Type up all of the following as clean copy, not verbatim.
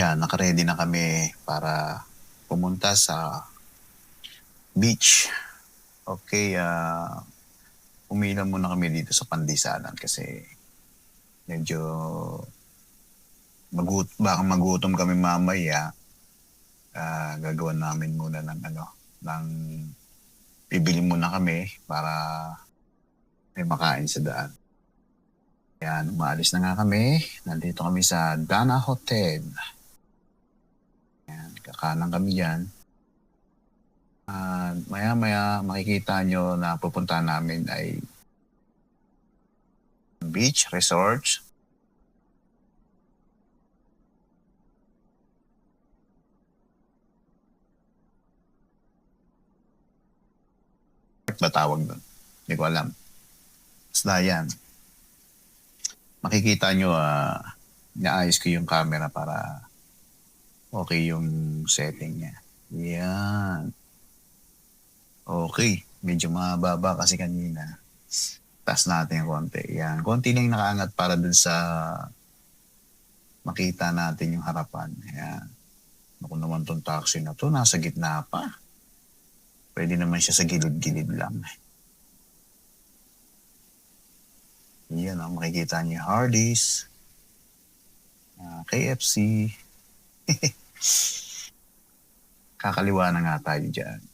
Yan, naka-ready na kami para pumunta sa beach. Okay, umila muna kami dito sa Pandisalan kasi medyo baka magutom kami mamaya. Gagawan namin muna ng bibili muna kami para may makain sa daan. Yan, umalis na nga kami. Nandito kami sa Dana Hotel. Yan, kakanan kami dyan. Maya-maya makikita nyo na pupunta namin ay beach resorts. Ba tawag doon? Hindi ko alam. Basta yan. Makikita nyo, naayos ko yung camera para okay yung setting niya. Yan. Okay. Medyo mababa kasi kanina. Taas natin yung konti. Yan. Konti lang nakaangat para dun sa makita natin yung harapan. Yan. Ako naman tong taxi na to, nasa gitna pa. Pwede naman siya sa gilid-gilid lang. Yan ang makikita niyo. Hardee's. KFC. Kakaliwa na nga tayo dyan.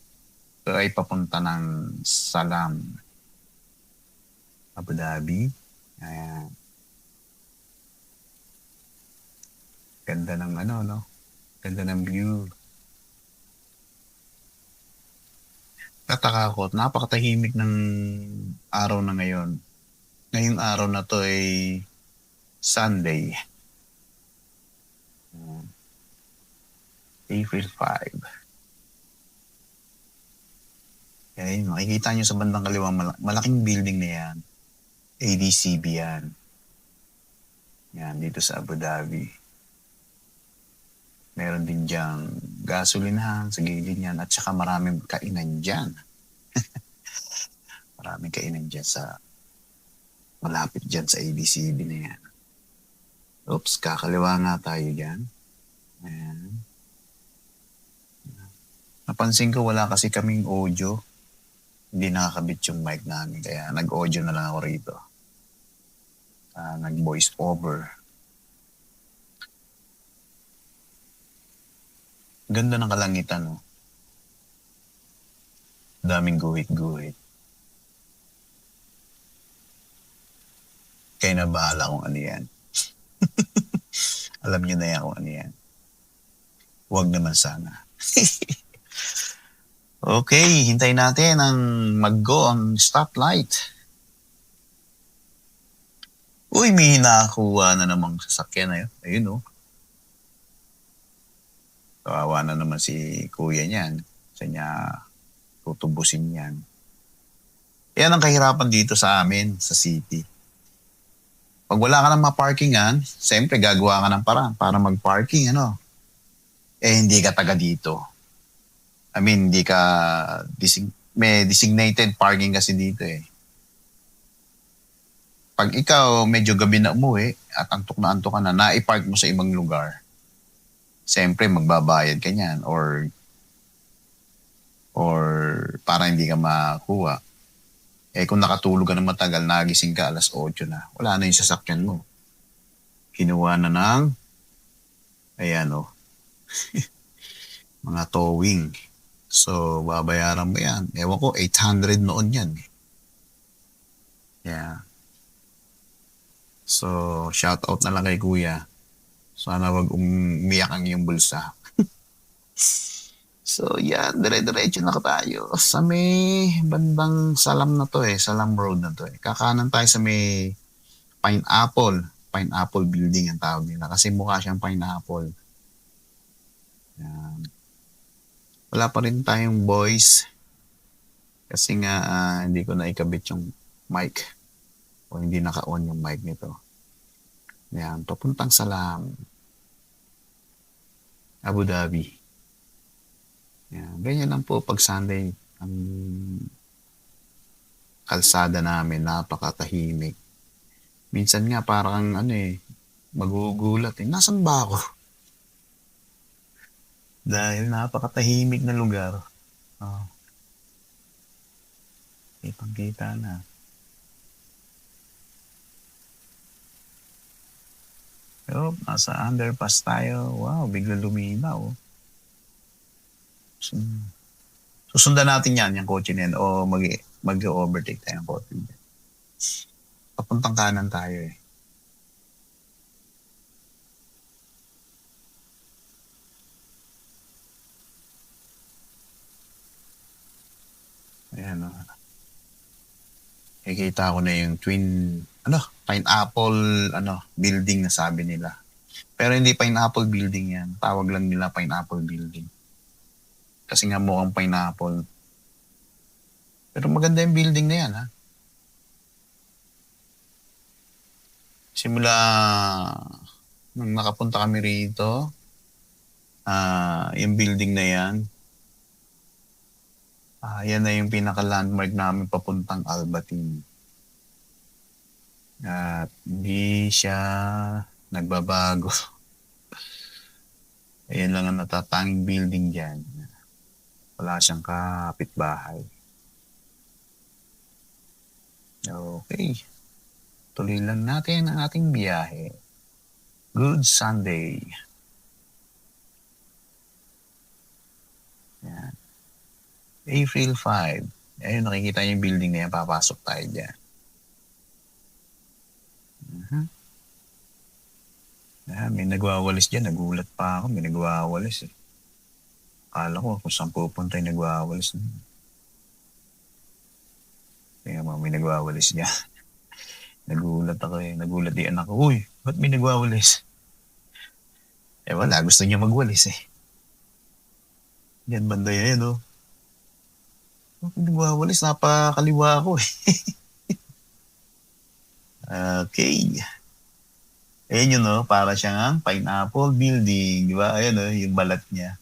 Ito ay papunta ng Salam, Abu Dhabi. Ayan. Ganda ng no? Ganda ng view. Tataka ko, napakatahimik ng araw na ngayon. Ngayong araw na to ay Sunday. April 5. Okay, makikita nyo sa bandang kaliwa, malaking building na yan. ADCB yan. Yan, dito sa Abu Dhabi. Meron din diyang gasolinahan sa gilid niyan at saka maraming kainan dyan. Maraming kainan dyan malapit dyan sa ADCB na yan. Oops, kakaliwa nga tayo dyan. Ayan. Napansin ko wala kasi kaming audio. Hindi nakakabit yung mic namin kaya nag-audio na lang ako rito. Nag-voice over. Ganda ng kalangitan, no? Daming guhit-guhit. Kaya na bahala kung ano yan. Alam niyo na yan kung ano yan. Huwag naman sana. Okay, hintayin natin ang mag-go ang stoplight. Uy, may hinakuha na namang sasakyan na yun. Ayun, no? Kawawa na naman si kuya niyan. Sa niya tutubusin yan. Yan ang kahirapan dito sa amin, sa city. Pag wala ka ng ma-parkingan, siyempre gagawa ka ng paraan para mag-parking, hindi ka taga dito. I mean, hindi ka, may designated parking kasi dito eh. Pag ikaw medyo gabi na umuwi at antok ka na, naipark mo sa ibang lugar, siyempre magbabayad ka niyan or para hindi ka makuha. Kung nakatulog ka na matagal, nagising ka 8:00 na, wala na yung sasakyan mo. Kinuha na ng, mga towing. So, babayaran mo yan. Ewan ko, 800 noon yan. Yeah. So, shout out na lang kay kuya. Sana wag umiyak ang iyong bulsa. So, yan. Dire-diretso na tayo. Sa may bandang Salam na to Salam Road na to Kakanan tayo sa may Pineapple. Pineapple Building ang tawag nila. Kasi mukha siyang pineapple. Yan. Wala pa rin tayong voice. Kasi nga, hindi ko na ikabit yung mic. O hindi naka-on yung mic nito. Yan. Papuntang Salam. Abu Dhabi. Yan. Ganyan lang po pag Sunday ang kalsada namin, napakatahimik. Minsan nga parang magugulat Nasaan ba ako? Dahil napakatahimik na lugar. Oh, kitang-kita na. Oh, nasa underpass tayo. Wow, bigla luminaw. Susundan natin yan, yung kotse na yan. O mag-overtake tayo ng kotse niya. Papuntang kanan tayo eh. Ayan o. Nakikita ko na yung pineapple, building na sabi nila. Pero hindi pineapple building yan. Tawag lang nila pineapple building. Kasi nga mukhang pineapple. Pero maganda yung building na yan, ha? Simula nung nakapunta kami rito, yung building na yan, yan na yung pinaka-landmark namin papuntang Albatin. At hindi siya nagbabago. Ayan lang ang natatanging building dyan. Wala siyang kapitbahay. Okay. Tuloy lang natin ang ating biyahe. Good Sunday. Yan. April 5. Ayun, nakikita niyo yung building na yan. Papasok tayo dyan. Yan, may nagwawalis dyan. Nagulat pa ako. May nagwawalis eh. Akala ko kung saan pupunta yung nagwawalis. Kaya may nagwawalis dyan. Nagulat ako eh. Nagulat di anak ko. Uy, ba't may nagwawalis? Eh wala, gusto niya magwalis eh. Yan, banda yan oh. Nagwawalis, napakaliwa ako eh. Okay. Ayan yun oh, para siyang pineapple building. Di ba? Ayan oh, yung balat niya.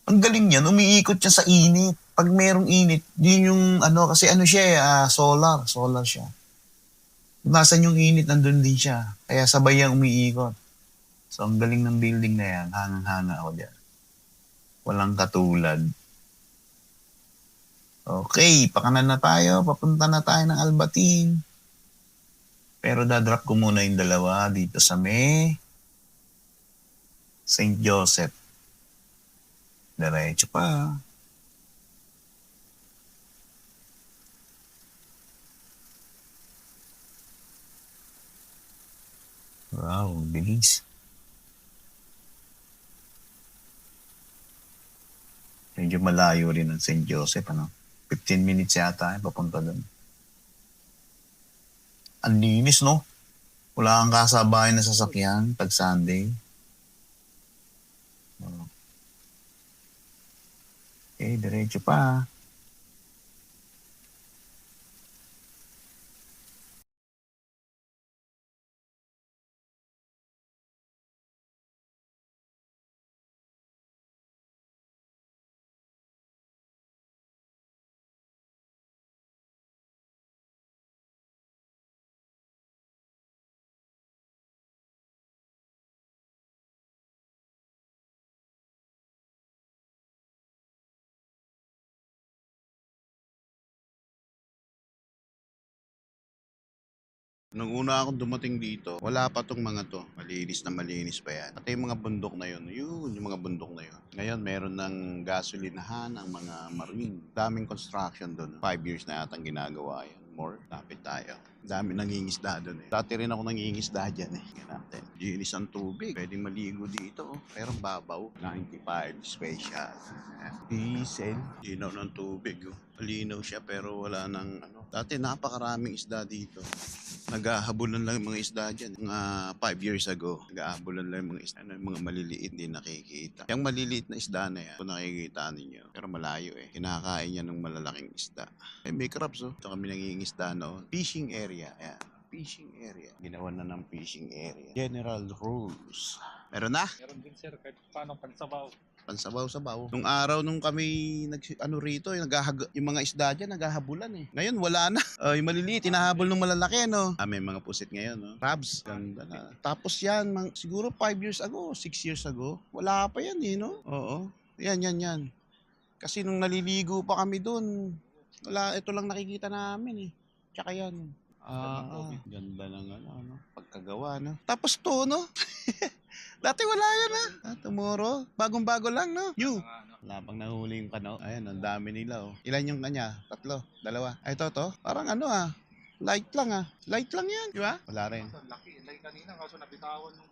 Ang galing yan, umiikot siya sa init. Pag merong init, yun yung kasi siya solar siya. Nasaan yung init, nandun din siya. Kaya sabay yung umiikot. So, ang galing ng building na yan, hangang-hanga ako dyan. Walang katulad. Okay, pakanan na tayo, papunta na tayo ng Albatin. Pero dadrop ko muna yung dalawa dito sa may St. Joseph. Diretso pa. Wow, bilis. Medyo malayo rin ang St. Joseph, 15 minutes yata, papunta doon. Ang linis, no? Wala kang kasabay na sasakyan pag Sunday. Okay, diretso pa. Nung una akong dumating dito, wala pa tong mga to. Malinis na malinis pa yan. Pati yung mga bundok na yun, yung mga bundok na yun. Ngayon, meron ng gasolinahan, ang mga marine. Daming construction doon. 5 years na yatang ginagawa yan. More, lapit tayo. Dami nangingisda doon eh. Dati rin ako nangingisda dyan eh. Yan natin. Linis ang tubig. Pwedeng maligo dito. Pero babaw. 95 special. Diesel. Linaw ng tubig. Malinaw siya pero wala nang Dati napakaraming isda dito. Naghahabulan lang yung mga isda dyan. Mga 5 years ago, naghahabulan lang yung mga isda. Yung mga maliliit, hindi nakikita. Yung maliliit na isda na yan, kung nakikita ninyo. Pero malayo eh. Kinakain yan ng malalaking isda. May crabs oh. Ito kami nangingisda noon. Fishing area. Ayan. Fishing area. Ginawa na ng fishing area. General rules. Meron na? Meron din sir, kahit paano pagsabaw. Pansabaw-sabaw. Nung araw nung kami rito, yung mga isda dyan, naghahabulan eh. Ngayon, wala na. Yung maliliit, hinahabol ng malalaki, no? May mga pusit ngayon, no? Crabs, ganda na. Tapos yan, siguro 5 years ago, 6 years ago, wala pa yan eh, no? Oo. Yan. Kasi nung naliligo pa kami dun, ito lang nakikita namin eh. Tsaka yan. Ganda ng pagkagawa, no? Tapos to, no? Dati wala yan, tomorrow, bagong-bago lang, no? Wala pang nahuli yung kano. Ayan, ang dami nila, oh. Ilan yung kanya? 3, 2. Ay, to. Parang light lang, Light lang yan, di ba? Wala rin. Laki, like kanina, kaso nabitawan nung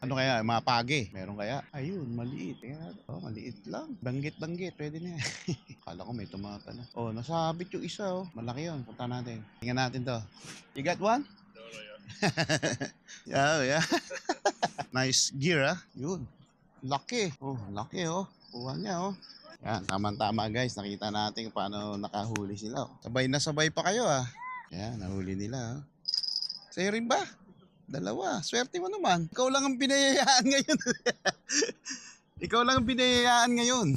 Ano kaya? Mga pagi. Meron kaya? Ayun, maliit. Maliit lang. Banggit. Pwede na yan. Akala ko may tumata na. Nasabit yung isa, Malaki yun. Punta natin. Tingnan natin to. You got one? Yeah. Nice gear, Yun. Laki. Laki, Kuha niya, Yan, tama-tama guys. Nakita natin paano nakahuli sila. Sabay na sabay pa kayo, Yan, nahuli nila, Sa'yo rin ba? 2. Swerte mo naman. Ikaw lang ang pinayayaan ngayon. Ikaw lang ang pinayayaan ngayon.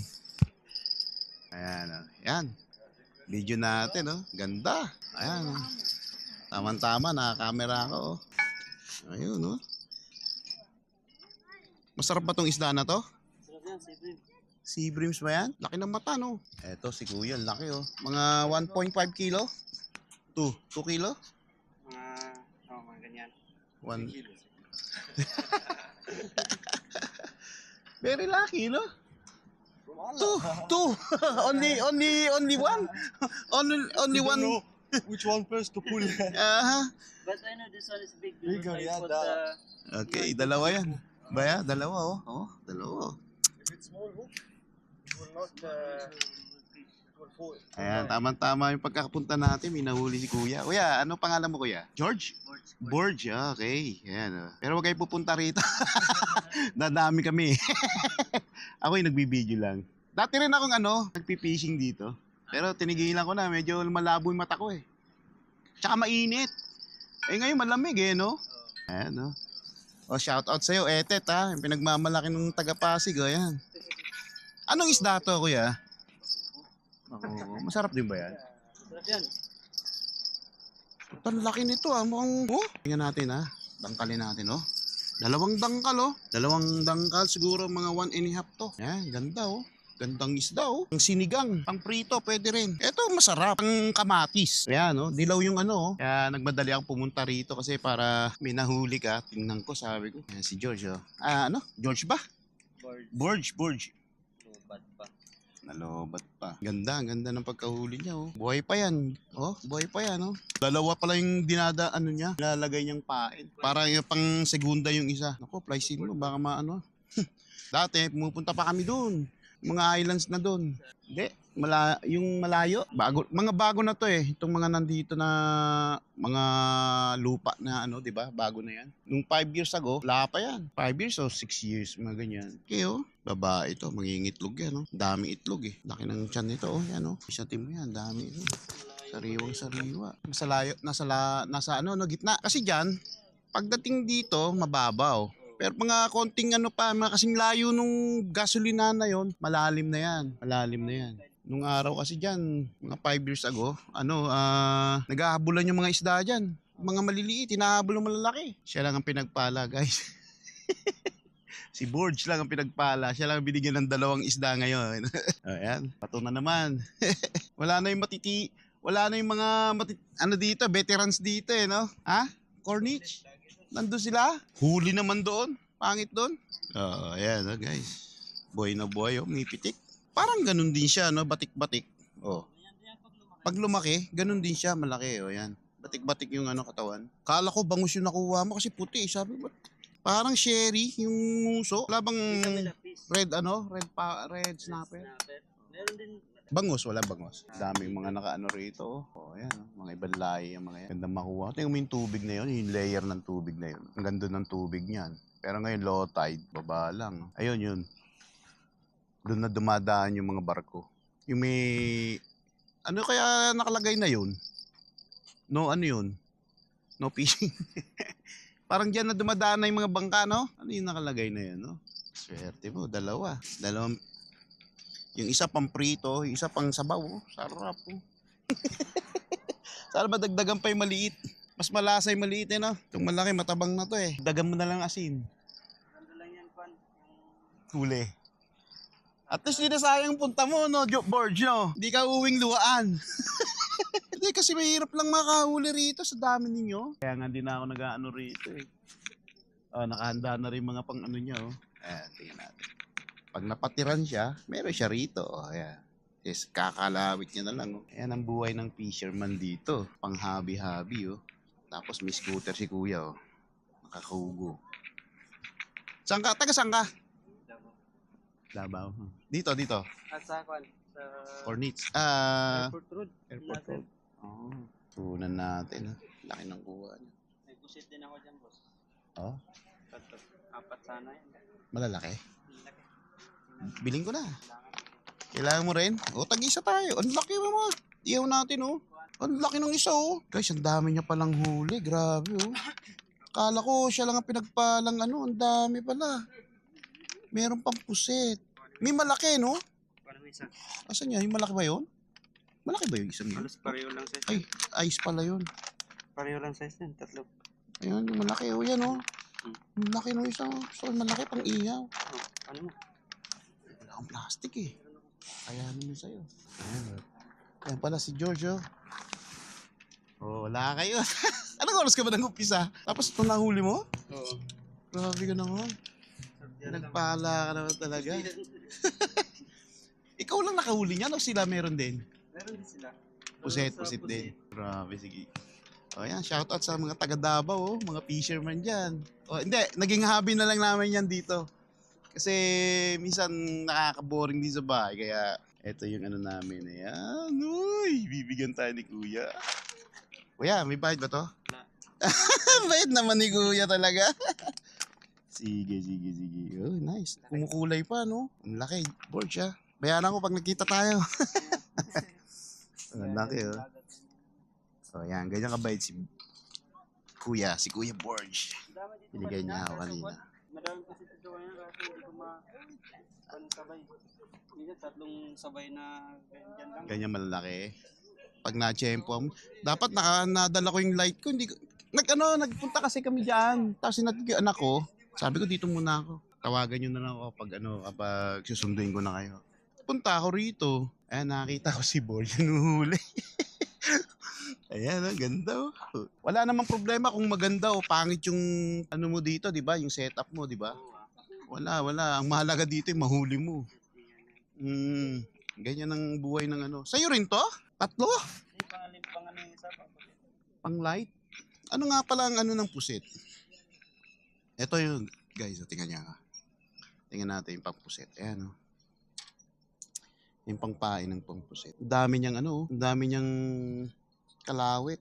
Ayan, Yan. Video natin, Ganda. Ayan, Tama-tama, nakakamera ako, Ayun, Masarap ba tong isda na to? Sarap yan, sea bream. Sea breams ba yan? Laki ng mata, no? Eto, si Kuya, laki, Mga 1.5 kilo? 2 kilo? Mga ganyan. 1 Very lucky, no? 2 only one? Only one? know which one first to pull. But I know this one is big. Bigger, I yeah, put, Okay, dalawa yan. Baya, dalawa, dalawa. If it's small hook, it will not, it will fall. Ayan, tama-tama yung pagkakapunta natin, may nahuli si Kuya. Kuya, ano pangalan mo, Kuya? George? Borge, okay. Ayan, Pero huwag kayo pupunta rito. Dadami kami. Ako yung nagbibideo lang. Dati rin akong nagpipishing dito. Pero tinigilan ko na, medyo malabo yung mata ko eh. Tsaka mainit. Ngayon malamig no? Ayan, shoutout sa'yo, Etet, yung pinagmamalaki ng taga-Pasig, ayan. Anong isda to, Kuya? Masarap din ba yan? sarap yan. Ang laki nito, mukhang, tingnan natin, dangkalin natin, 2 dangkal, 2 dangkal, siguro mga 1.5 to. Ayan, ganda, Gandang isda, Ang sinigang, pang prito, pwede rin. Ito, masarap. Ang kamatis. Ayan, dilaw yung Kaya nagmadali akong pumunta rito kasi para may nahuli ka. Tingnan ko, sabi ko. Ayan, si George, George ba? Borge. Lubat pa. Nalobat pa. Ganda ng pagkahuli niya, Buhay pa yan. Buhay pa yan, 2 pala yung niya. Nilalagay niyang pain. Para yung pang segunda yung isa. Naku, plysin mo, baka Dati, pumupunta pa kami doon. Mga islands na doon. Hindi, yung malayo. Mga bago na to Itong mga nandito na mga lupa na di ba? Bago na yan. Nung 5 years ago, wala pa yan. 5 years o 6 years, mga ganyan. Okay, babae ito, mangingitlog yan, Daming itlog Laki ng tiyan nito, yan, Isa mo yan, dami ito. Sariwang-sariwa. Nasa gitna. Kasi dyan, pagdating dito, mababaw. Pero mga konting mga kasing layo nung gasolina na yon, malalim na yan. Nung araw kasi dyan, mga 5 years ago, naghahabulan yung mga isda dyan. Mga maliliit, hinahabol ng malalaki. Siya lang ang pinagpala, guys. Si Borge lang ang pinagpala. Siya lang ang binigyan ng 2 isda ngayon. Ayan, pato na naman. Wala na yung mga dito, veterans dito no? Corniche? Nandun sila? Huli naman doon. Pangit doon. Ayan, guys. Buhay na buhay, may pitik. Parang ganun din siya, batik-batik. Pag lumaki, ganun din siya, malaki, yan. Batik-batik yung katawan. Kala ko bangus yung nakuha mo kasi puti. Sabi ba? Parang sherry yung nguso. Wala bang red snapper? Meron din. Bangus, wala bangus. Daming mga rito. Ayan, mga ibang lahi yung mga yan. Ganda makuha. Tingnan mo yung tubig na yun, yung layer ng tubig na yun. Ang ganda ng tubig niyan. Pero ngayon, low tide, baba lang. Ayun yun. Doon na dumadaan yung mga barko. Yung may... Ano kaya nakalagay na yun? No fishing. Parang dyan na dumadaan na yung mga bangka, no? Ano yung nakalagay na yan, no? Swerte mo, dalawa. Dalawang, yung isa pang prito, yung isa pang sabaw. Oh. Sarap po. Sana madagdagan pa yung maliit. Mas malasa yung maliit eh, no? Itong malaki, matabang na to eh. Dagan mo na lang asin. Ano lang yan, Kwan? Huli. At least di na sayang punta mo, no, Borge, no? Hindi ka uwing luwaan. Hindi, kasi mahirap lang makahuli rito sa dami ninyo. Kaya nga din ako nag-ano rito eh. Oh, nakahanda na rin mga pang ano niya, oh. Ayan, tingnan natin. Pag napatiran siya, meron siya rito. Oh, ayan. Yes, kakalawit niya na lang, oh. Ayan ang buhay ng fisherman dito. Pang hobby-hobby, oh. Tapos may scooter si kuya, oh. Nakakugo. Saan ka? Taga saan ka? Davao. Dito. At sa Kwan? Sa Cornets. Airport Road. Airport Road. Oh, tunan natin. Laki ng kuha niya. May pusit din ako dyan, boss. Oh, Tatlo. Apat sana yan. malalaki. Laki. Biling ko na. Kailangan mo rin? O, tag-isa tayo. Ang laki mo. Iyaw natin, oh. Ang laki ng isa, oh. Guys, ang dami niya palang huli. Grabe, oh. Kala ko siya lang ang pinagpalang ano. Ang dami pala. Meron pang puset. May malaki, no? Parang isa. Asan niya? Yung malaki ba yun? Malaki ba yung isang yun? Halos pareho lang size. Ay, ice pala yun. Pareho lang size yan. Tatlo. Ayan, yung malaki, oh. Yan, oh. Ang laki ng isa, oh. So, malaki pang iyaw. Oh, ano mo? Wala akong plastic, eh. Kaya naman sa'yo. Ayan, oh. Ayan pala si Giorgio. Oh, wala kayo. Anong oras ka ba nag-umpisa? Tapos ito nahuli mo? Oo. Grabe ka naman. Nagpala ka naman talaga. Ikaw lang nakahuli niyan o sila meron din? Meron din sila. Puset din. Grabe, sige. O yan, shoutout sa mga taga Davao, mga fisherman dyan. O hindi, naging hobby na lang namin yan dito. Kasi minsan nakaka-boring din sa bahay, kaya eto yung ano namin. Ayan, uy, bibigyan tayo ni Kuya. Kuya, may bayad ba to? Wala. Bayad naman ni Kuya talaga. Sige. Oh, nice. Kumukulay pa, no? Ang laki. Board siya. Bayaran ko pag nakita tayo. Ang laki, oh. So, yan. Ganyan kabait si Kuya Borge. Binigay niya ako kanina. Madami kasi ito ngayon kasi hindi ko sabay. Hindi tatlong sabay na ganyan lang. Ganyan malalaki. Pag na-tsempo mo, dapat nadala ko yung light ko. Hindi ko, nagpunta kasi kami diyan. Tapos sinatid ko yung anak ko. Sabi ko dito muna ako. Tawagan niyo na lang ako kapag susunduin ko na kayo. Punta ako rito. Ayan, nakita ko si Borge nuhuli. Ayan, ang ganda, oh. Wala namang problema kung maganda o pangit yung ano mo dito, di ba? Yung setup mo, di ba? Wala. Ang mahalaga dito yung mahuli mo. Ganyan ang buhay ng ano. Sa'yo rin to? Tatlo? Hindi, pang ano yung isa pa. Pang light? Ano nga pala ang ano ng pusit? Ito yung, guys, tingnan niya. Tingnan natin yung pang pusit. Ayan, oh. Yung pangpain ng pang pusit. Ang dami niyang ano, ang dami niyang kalawit.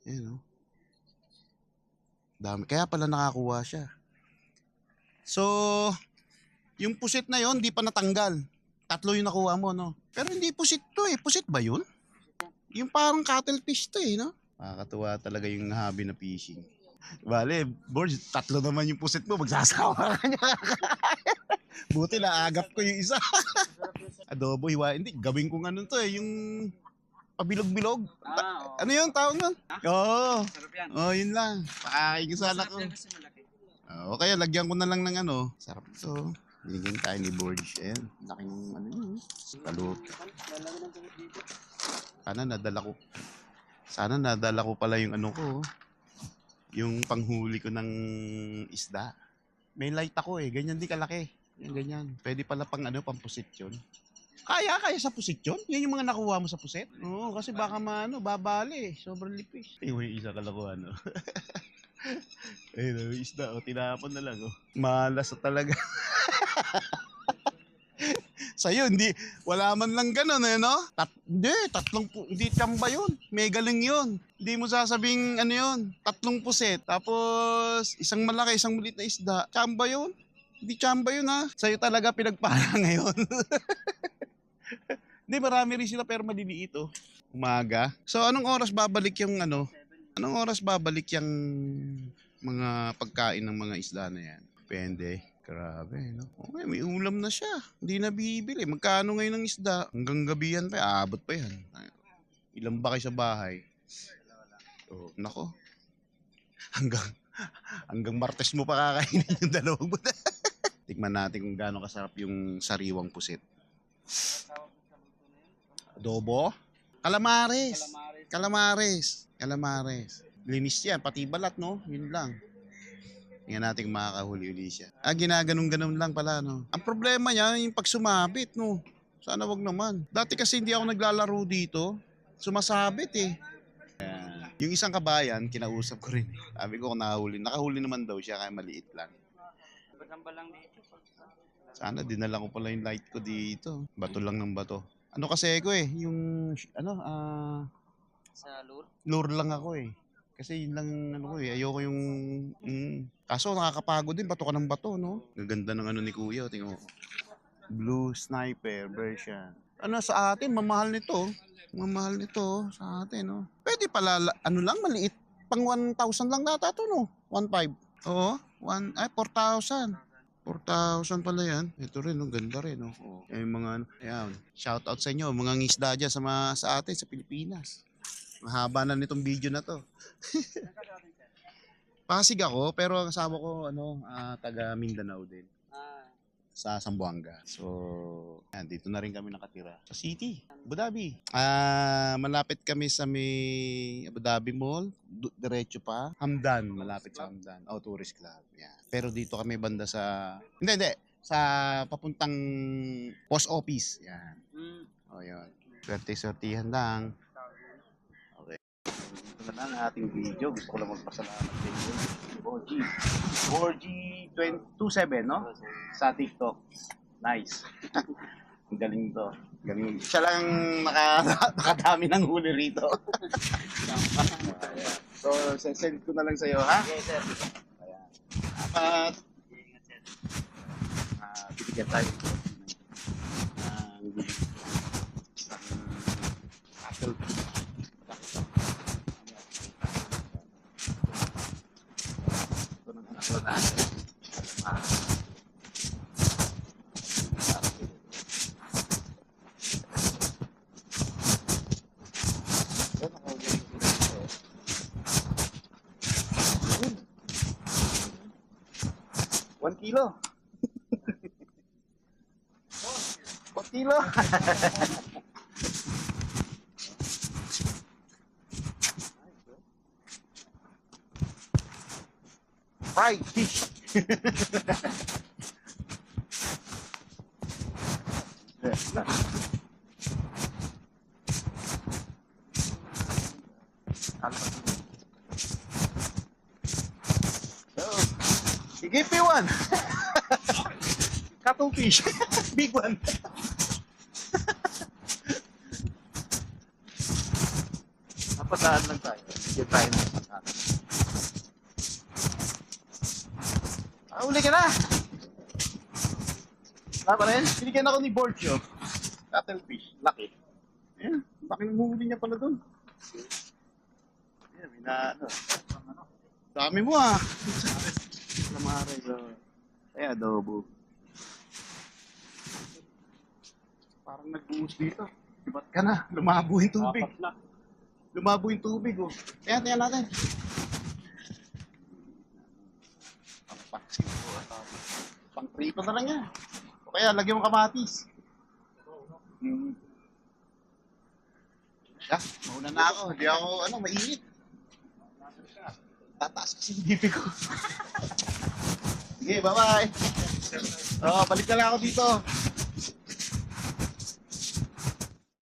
Ayan, oh. Dami. Kaya pala nakakuha siya. So, yung pusit na yon di pa natanggal. Tatlo yung nakuha mo, no? Pero hindi pusit to eh. Pusit ba yun? Yung parang cuttlefish to eh, no? Nakakatuwa talaga yung hobby na fishing. Bale, Borge, tatlo naman yung pusit mo. Magsasawa ka niya. Buti na agap ko yung isa. Adobo, hiwa. Hindi, gawin ko ano to eh. Yung pabilog-bilog. Oo. Ano yun? Tawag nun? Oo. Sarap yan. Oh, yun lang. Pakakain ko sana Sarap ko. yan kasi malaki. O kaya lagyan ko na lang ng ano. Sarap ito. Binigyan tayo ni Borge. Ayan. Laki ng ano yun. Kalut. Lalagyan ng tubig dito. Sana nadala ko pala yung ano ko. Yung panghuli ko ng isda. May light ako eh. Ganyan di kalaki. Ganyan. Pwede pala pang ano, pang pusit yun. Kaya sa pusit yun? Yan yung mga nakuha mo sa pusit? Oo, kasi baka babali. Sobrang lipis. Yung isa kalakuhan, no? Ayun, isda, o, tinapon na lang, o. Malas na talaga. Sa'yo, wala man lang ganun, eh, no? Hindi tiyamba yun. May galing yun. Hindi mo sasabing, ano yun, 3 puset. Tapos, isang malaki, isang maliit na isda. Tiyamba yun. Hindi tiyamba yun, ha? Sa'yo talaga pinagpala ngayon. Hindi, marami rin sila pero maliliit, oh. Umaga. So, anong oras babalik yung, ano? Anong oras babalik yung mga pagkain ng mga isda na yan? Depende. Grabe, no? Okay, may ulam na siya. Hindi na bibili. Magkano ngayon ang isda? Hanggang gabi yan pa. Aabot pa yan. Ilan ba kayo sa bahay? Oh, nako. Hanggang Martes mo pa kakainin yung dalawang buta. Tikman natin kung gaano kasarap yung sariwang pusit. Adobo? Calamares. Calamares. Linis yan. Pati balat, no? Yun lang. Tingnan natin kung makakahuli uli siya. Ginaganon-ganon lang pala, no? Ang problema niya, yung pag sumabit, no? Sana wag naman. Dati kasi hindi ako naglalaro dito. Sumasabit, eh. Yung isang kabayan, kinausap ko rin. Sabi ko kung nakahuli. Nakahuli naman daw siya, kaya maliit lang. Bagamba lang dito. Sana, dinala ko pala yung light ko dito. Bato lang ng bato. Ano kasi ko eh, yung, Sa lure. lure lang ako eh. Kasi yun lang ano ko eh, ayoko yung kaso nakakapagod din, bato ka ng bato, no? Gaganda ng ano ni Kuya, tingnan mo. Blue Sniper version. Ano sa atin, mamahal nito. Mamahal nito sa atin, no? Pwede pala, ano lang, maliit. Pang 1,000 lang data to, no? 1,500. Oo, 4,000. 4,000 pala yan. Ito rin, no? Ganda rin, no? Oh. Yung mga, ayan, shout out sa inyo, mga ngisda dyan sa atin, sa Pilipinas. Mahaba na nitong video na to. Pasig ako, pero ang asawa ko, taga Mindanao din. Sa Zamboanga. So, yan, dito na rin kami nakatira. Sa city, Abu Dhabi. Malapit kami sa may Abu Dhabi Mall. Diretso pa. Hamdan, malapit sa Hamdan. Oh, tourist club. Yan. Pero dito kami banda sa... Hindi. Sa papuntang post office. Yan. O, yun. Swerte-swertihan lang. Okay. Ito na ang ating video. Gusto ko lang magpasalamat sa inyo. 4G27, no? Sa TikTok. Nice. Ang galing to. Galing. Siya lang nakadami ng huli rito. So, send ko na lang sa'yo, ha? Yes, sir. Ayan. At, bibigyan tayo. Apple. One kilo. 1 kilo. Fried fish. Give me one. Cuttlefish. Big one. Napadaan lang tayo. Bigyan tayo ng pagkakas. Uli ka na! Tama rin? Binigyan ako ni Borgio. Cuttlefish. Laki. Ayan. Laki ng huli niya pala doon. Ayan, dami mo ah. Calamares. Ay, adobo. Parang nagbuhos dito. Ibat ka na. Lumabo yung tubig. Lumabo yung tubig, oh. Ayan, tingnan natin. Pang prito na lang yan. O kaya, lagyan mo kamatis. Mauna na ako. Hindi ako, mainit. Tataas kasi yung BP ko. Sige, bye-bye. Balik na lang ako dito.